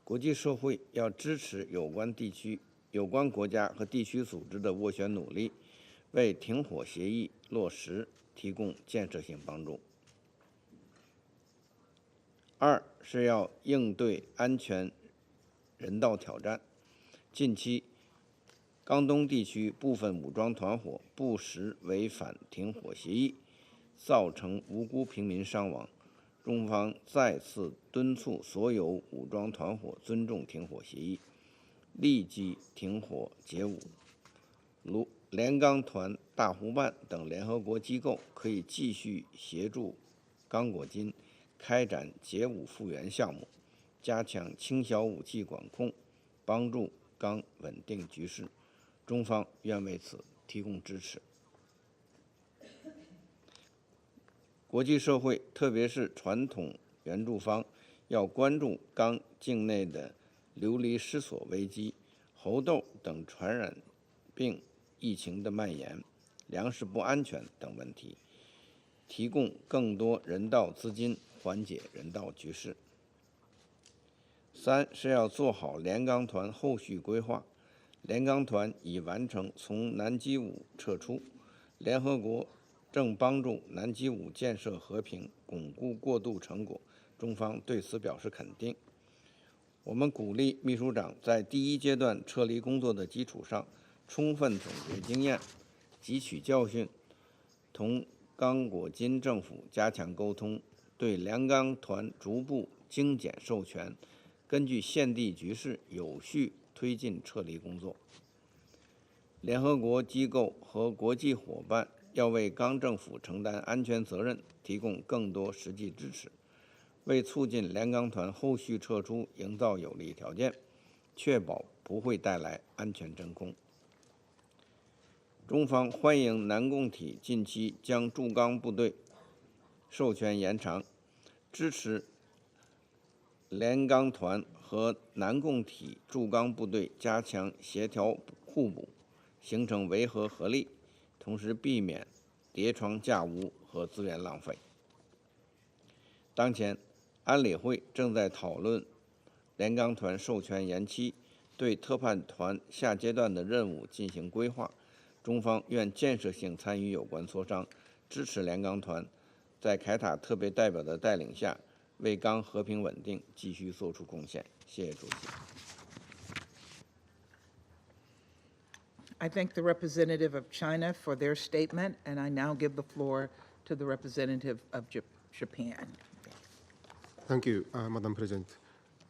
国际社会要支持有关国家和地区组织的斡旋努力，为停火协议落实提供建设性帮助。二是要应对安全人道挑战。近期，江东地区部分武装团伙不时违反停火协议，造成无辜平民伤亡。中方再次敦促所有武装团伙尊重停火协议，立即停火解武。如联钢团、大湖办等联合国机构可以继续协助刚果金开展解武复原项目，加强轻小武器管控，帮助刚稳定局势。中方愿为此提供支持。国际社会，特别是传统援助方，要关注刚境内的流离失所危机、猴痘等传染病疫情的蔓延、粮食不安全等问题，提供更多人道资金，缓解人道局势。三是要做好联钢团后续规划。联钢团已完成从南基武撤出，联合国正帮助南基武建设和平，巩固过渡成果，中方对此表示肯定。我们鼓励秘书长在第一阶段撤离工作的基础上，充分总结经验，汲取教训，同刚果金政府加强沟通，对联钢团逐步精简授权，根据现地局势有序推进撤离工作。联合国机构和国际伙伴要为刚政府承担安全责任提供更多实际支持，为促进联钢团后续撤出营造有利条件，确保不会带来安全真空。中方欢迎南共体近期将驻刚部队授权延长，支持联钢团和南共体驻刚部队加强协调互补，形成维和合力，同时避免叠床架屋和资源浪费。当前，安理会正在讨论联钢团授权延期，对特派团下阶段的任务进行规划。中方愿建设性参与有关磋商，支持联钢团在凯塔特别代表的带领下，为刚和平稳定继续做出贡献。谢谢主席。I thank the representative of China for their statement, and I now give the floor to the representative of Japan. Thank you, Madam President.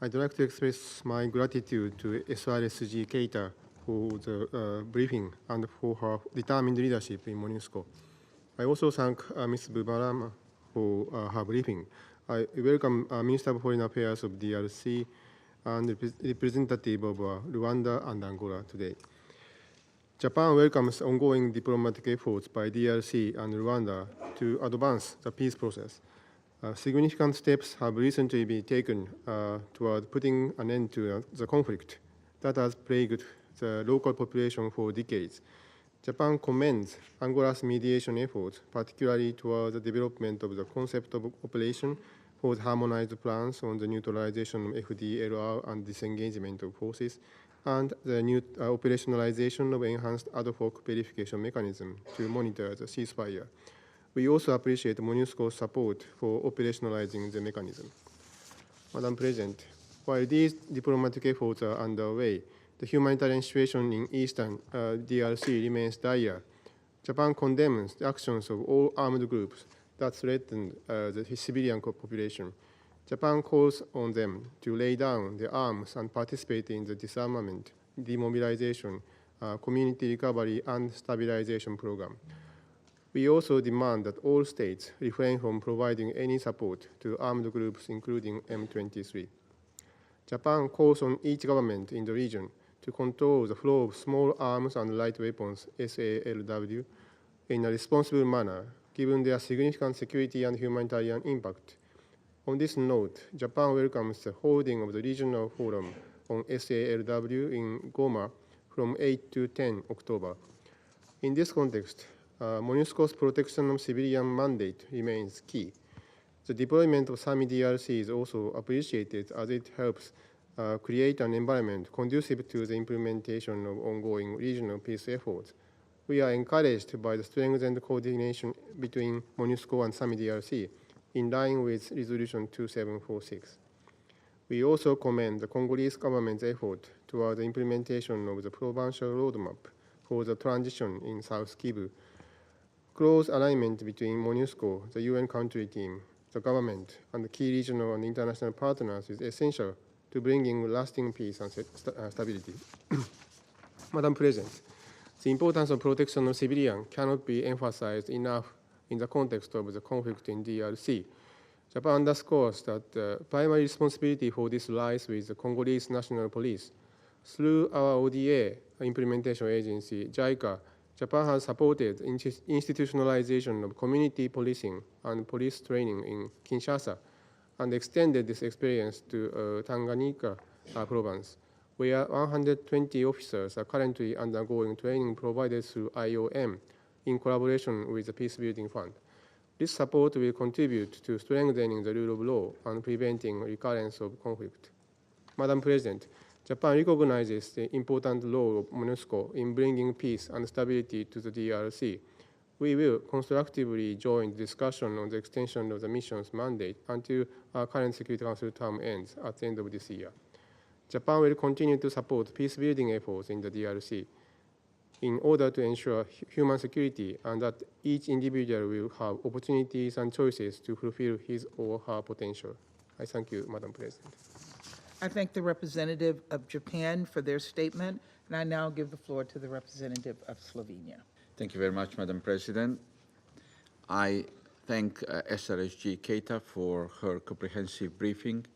I'd like to express my gratitude to SRSG Keita for the briefing and for her determined leadership in MONUSCO. I also thank Ms. Bubarama for her briefing. I welcome Minister of Foreign Affairs of DRC and representative of Rwanda and Angola today. Japan welcomes ongoing diplomatic efforts by DRC and Rwanda to advance the peace process. Significant steps have recently been taken toward putting an end to the conflict that has plagued the local population for decades. Japan commends Angola's mediation efforts, particularly toward the development of the concept of operation for the harmonized plans on the neutralization of FDLR and disengagement of forces, and the new operationalization of enhanced ad hoc verification mechanism to monitor the ceasefire. We also appreciate MONUSCO's support for operationalizing the mechanism. Madam President, while these diplomatic efforts are underway, the humanitarian situation in eastern DRC remains dire. Japan condemns the actions of all armed groups that threaten the civilian population. Japan calls on them to lay down their arms and participate in the disarmament, demobilization, community recovery, and stabilization program. We also demand that all states refrain from providing any support to armed groups, including M23. Japan calls on each government in the region to control the flow of small arms and light weapons, SALW, in a responsible manner, given their significant security and humanitarian impact. On this note, Japan welcomes the holding of the regional forum on SALW in Goma from 8 to 10 October. In this context, MONUSCO's protection of civilian mandate remains key. The deployment of SAMI DRC is also appreciated as it helps create an environment conducive to the implementation of ongoing regional peace efforts. We are encouraged by the strengthened coordination between MONUSCO and SAMI-DRC in line with Resolution 2746. We also commend the Congolese government's effort toward the implementation of the provincial roadmap for the transition in South Kivu. Close alignment between MONUSCO, the UN country team, the government, and the key regional and international partners is essential to bringing lasting peace and stability. Madam President, the importance of protection of civilians cannot be emphasized enough in the context of the conflict in DRC. Japan underscores that the primary responsibility for this lies with the Congolese National Police. Through our ODA implementation agency, JICA, Japan has supported institutionalization of community policing and police training in Kinshasa and extended this experience to Tanganyika province, where 120 officers are currently undergoing training provided through IOM in collaboration with the Peace Building Fund. This support will contribute to strengthening the rule of law and preventing recurrence of conflict. Madam President, Japan recognizes the important role of MONUSCO in bringing peace and stability to the DRC. We will constructively join the discussion on the extension of the mission's mandate until our current Security Council term ends at the end of this year. Japan will continue to support peace-building efforts in the DRC in order to ensure human security and that each individual will have opportunities and choices to fulfill his or her potential. I thank you, Madam President. I thank the representative of Japan for their statement, and I now give the floor to the representative of Slovenia. Thank you very much, Madam President. I thank SRSG Keita for her comprehensive briefing,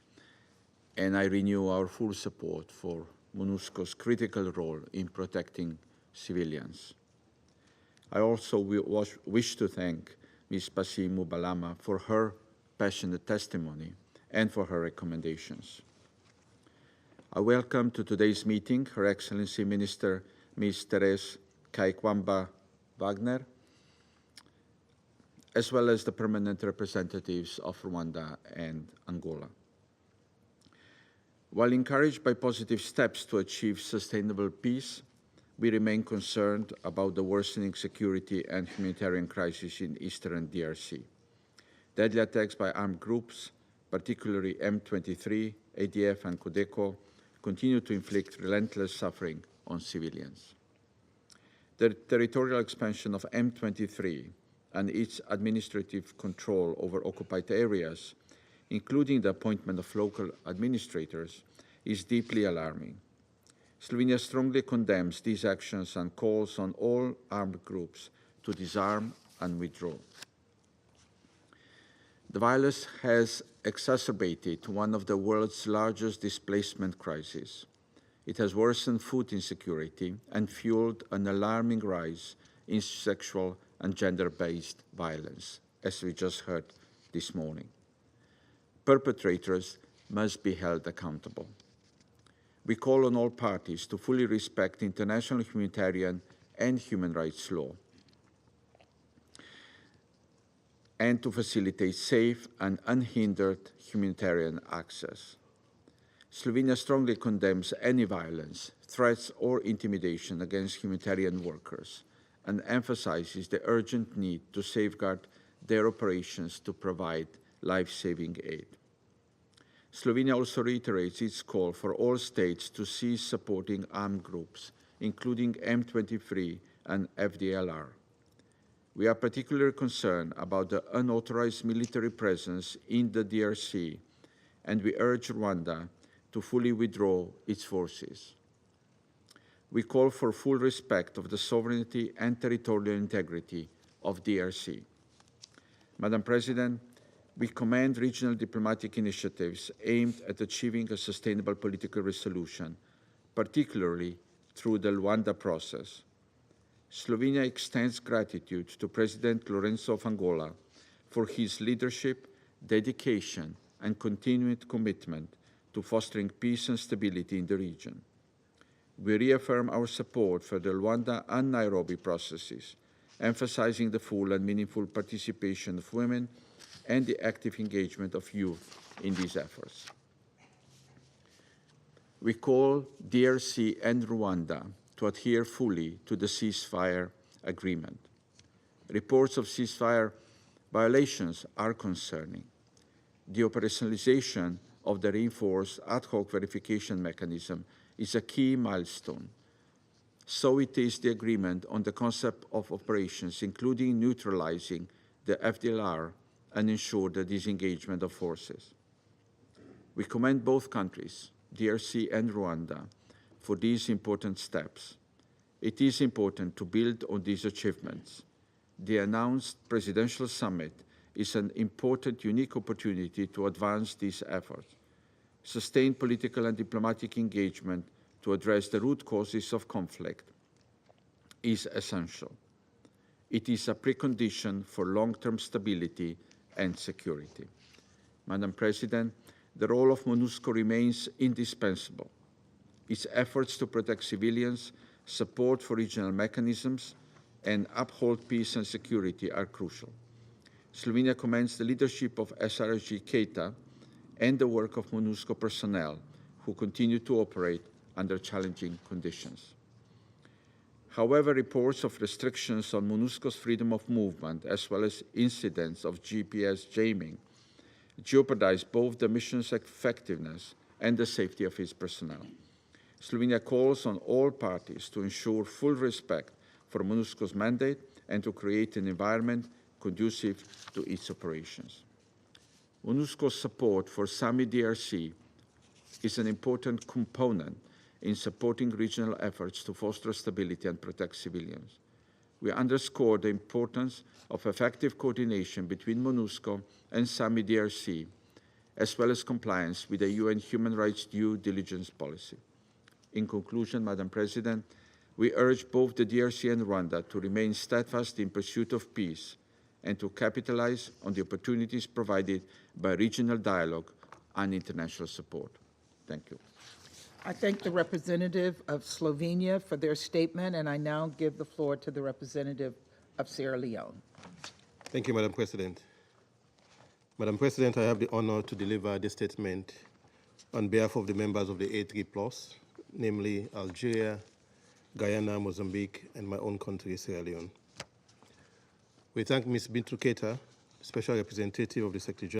and I renew our full support for MONUSCO's critical role in protecting civilians. I also wish to thank Ms. Pasi Mubalama for her passionate testimony and for her recommendations. I welcome to today's meeting Her Excellency Minister Ms. Therese Kaikwamba Wagner, as well as the permanent representatives of Rwanda and Angola. While encouraged by positive steps to achieve sustainable peace, we remain concerned about the worsening security and humanitarian crisis in eastern DRC. Deadly attacks by armed groups, particularly M23, ADF, and Codeco, continue to inflict relentless suffering on civilians. The territorial expansion of M23 and its administrative control over occupied areas, including the appointment of local administrators, is deeply alarming. Slovenia strongly condemns these actions and calls on all armed groups to disarm and withdraw. The violence has exacerbated one of the world's largest displacement crises. It has worsened food insecurity and fueled an alarming rise in sexual and gender-based violence, as we just heard this morning. Perpetrators must be held accountable. We call on all parties to fully respect international humanitarian and human rights law and to facilitate safe and unhindered humanitarian access. Slovenia strongly condemns any violence, threats, or intimidation against humanitarian workers and emphasizes the urgent need to safeguard their operations to provide life-saving aid. Slovenia also reiterates its call for all states to cease supporting armed groups, including M23 and FDLR. We are particularly concerned about the unauthorized military presence in the DRC, and we urge Rwanda to fully withdraw its forces. We call for full respect of the sovereignty and territorial integrity of DRC. Madam President, we commend regional diplomatic initiatives aimed at achieving a sustainable political resolution, particularly through the Luanda process. Slovenia extends gratitude to President Lourenço of Angola for his leadership, dedication, and continued commitment to fostering peace and stability in the region. We reaffirm our support for the Luanda and Nairobi processes, emphasizing the full and meaningful participation of women and the active engagement of youth in these efforts. We call DRC and Rwanda to adhere fully to the ceasefire agreement. Reports of ceasefire violations are concerning. The operationalization of the reinforced ad hoc verification mechanism is a key milestone. So it is the agreement on the concept of operations, including neutralizing the FDLR and ensure the disengagement of forces. We commend both countries, DRC and Rwanda, for these important steps. It is important to build on these achievements. The announced presidential summit is an important, unique opportunity to advance these efforts. Sustained political and diplomatic engagement to address the root causes of conflict is essential. It is a precondition for long-term stability and security. Madam President, the role of MONUSCO remains indispensable. Its efforts to protect civilians, support for regional mechanisms, and uphold peace and security are crucial. Slovenia commends the leadership of SRG Keita and the work of MONUSCO personnel who continue to operate under challenging conditions. However, reports of restrictions on MONUSCO's freedom of movement, as well as incidents of GPS jamming, jeopardize both the mission's effectiveness and the safety of its personnel. Slovenia calls on all parties to ensure full respect for MONUSCO's mandate and to create an environment conducive to its operations. MONUSCO's support for SAMI DRC is an important component in supporting regional efforts to foster stability and protect civilians. We underscore the importance of effective coordination between MONUSCO and SAMI DRC, as well as compliance with the UN human rights due diligence policy. In conclusion, Madam President, we urge both the DRC and Rwanda to remain steadfast in pursuit of peace and to capitalize on the opportunities provided by regional dialogue and international support. Thank you. I thank the representative of Slovenia for their statement, and I now give the floor to the representative of Sierra Leone. Thank you, Madam President. Madam President, I have the honor to deliver this statement on behalf of the members of the A3+, namely Algeria, Guyana, Mozambique, and my own country, Sierra Leone. We thank Ms. Bintou Keita, Special Representative of the Secretary General